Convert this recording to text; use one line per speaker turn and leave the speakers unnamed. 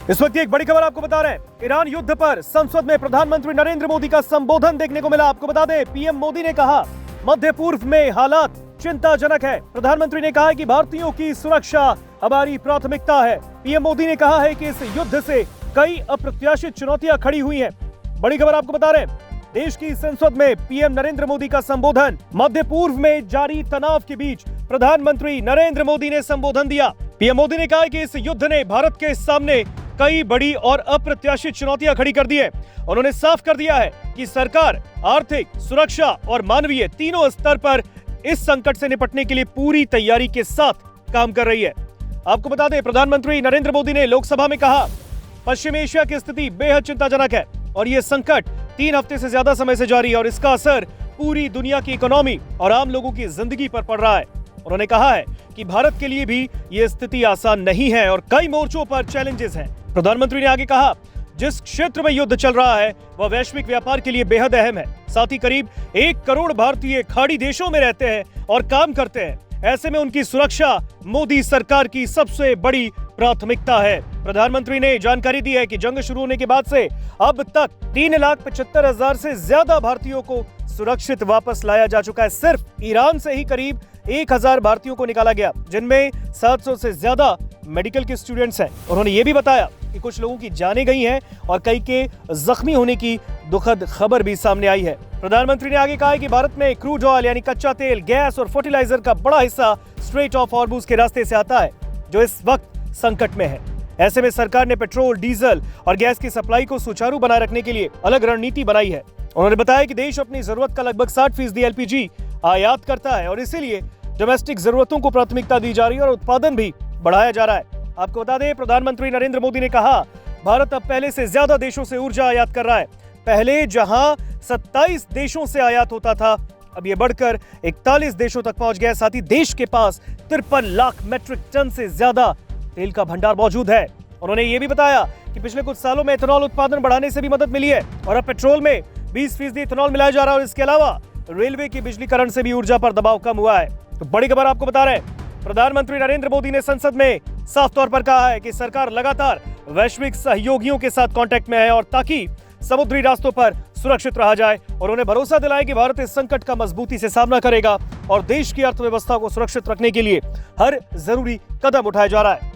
इस वक्त एक बड़ी खबर आपको बता रहे हैं। ईरान युद्ध पर संसद में प्रधानमंत्री नरेंद्र मोदी का संबोधन देखने को मिला। आपको बता दें, पीएम मोदी ने कहा मध्य पूर्व में हालात चिंताजनक है। प्रधानमंत्री ने कहा कि भारतीयों की सुरक्षा हमारी प्राथमिकता है। पीएम मोदी ने कहा है कि इस युद्ध से कई अप्रत्याशित चुनौतियां खड़ी हुई हैं। बड़ी खबर आपको बता रहे हैं, देश की संसद में पीएम नरेंद्र मोदी का संबोधन। मध्य पूर्व में जारी तनाव के बीच प्रधानमंत्री नरेंद्र मोदी ने संबोधन दिया। पीएम मोदी ने कहा कि इस युद्ध ने भारत के सामने कई बड़ी और अप्रत्याशित चुनौतियां खड़ी कर दी है। उन्होंने साफ कर दिया है कि सरकार आर्थिक, सुरक्षा और मानवीय तीनों स्तर पर इस संकट से निपटने के लिए पूरी तैयारी के साथ काम कर रही है। आपको बता दें, प्रधानमंत्री नरेंद्र मोदी ने लोकसभा में कहा, पश्चिम एशिया की स्थिति बेहद चिंताजनक है और ये संकट 3 हफ्ते से ज्यादा समय से जारी है और इसका असर पूरी दुनिया की इकोनॉमी और आम लोगों की जिंदगी पर पड़ रहा है। उन्होंने कहा है कि भारत के लिए भी ये स्थिति आसान नहीं है और कई मोर्चों पर चैलेंजेस हैं। प्रधानमंत्री ने आगे कहा, जिस क्षेत्र में युद्ध चल रहा है वह वैश्विक व्यापार के लिए बेहद अहम है। साथ ही करीब 1 करोड़ भारतीय खाड़ी देशों में रहते हैं और काम करते हैं। ऐसे में उनकी सुरक्षा मोदी सरकार की सबसे बड़ी प्राथमिकता है। प्रधानमंत्री ने जानकारी दी है कि जंग शुरू होने के बाद से अब तक 3,75,000 से ज्यादा भारतीयों को सुरक्षित वापस लाया जा चुका है। सिर्फ ईरान से ही करीब 1,000 भारतीयों को निकाला गया, जिनमें 700 से ज्यादा मेडिकल के स्टूडेंट्स हैं। उन्होंने ये भी बताया कि कुछ लोगों की जानें गई हैं और कई के जख्मी होने की दुखद खबर भी सामने आई है। प्रधानमंत्री ने आगे कहा है कि भारत में क्रूड ऑयल यानी कच्चा तेल, गैस और फर्टिलाइजर का बड़ा हिस्सा स्ट्रेट ऑफ हॉर्मुज के रास्ते से आता है, जो इस वक्त संकट में है। ऐसे में सरकार ने पेट्रोल, डीजल और गैस की सप्लाई को सुचारू बनाए रखने के लिए अलग रणनीति बनाई है। उन्होंने बताया कि देश अपनी जरूरत का लगभग 60% एलपीजी आयात करता है और इसीलिए डोमेस्टिक जरूरतों को प्राथमिकता दी जा रही है और उत्पादन भी बढ़ाया जा रहा है। आपको बता दें, प्रधानमंत्री नरेंद्र मोदी ने कहा, भारत अब पहले से ज्यादा देशों से ऊर्जा आयात कर रहा है। पहले जहां 27 देशों से आयात होता था, अब ये बढ़कर 41 देशों तक पहुंच गया। साथ ही देश के पास 53 लाख मेट्रिक टन से ज्यादा तेल का भंडार मौजूद है। उन्होंने ये भी बताया कि पिछले कुछ सालों में इथेनॉल उत्पादन बढ़ाने से भी मदद मिली है और अब पेट्रोल में 20% इथेनॉल मिलाया जा रहा है और इसके अलावा रेलवे के बिजलीकरण से भी ऊर्जा पर दबाव कम हुआ है। तो बड़ी खबर आपको बता रहे हैं, प्रधानमंत्री नरेंद्र मोदी ने संसद में साफ तौर पर कहा है कि सरकार लगातार वैश्विक सहयोगियों के साथ कांटेक्ट में है और ताकि समुद्री रास्तों पर सुरक्षित रहा जाए। और उन्हें भरोसा दिलाया कि भारत इस संकट का मजबूती से सामना करेगा और देश की अर्थव्यवस्था को सुरक्षित रखने के लिए हर जरूरी कदम उठाया जा रहा है।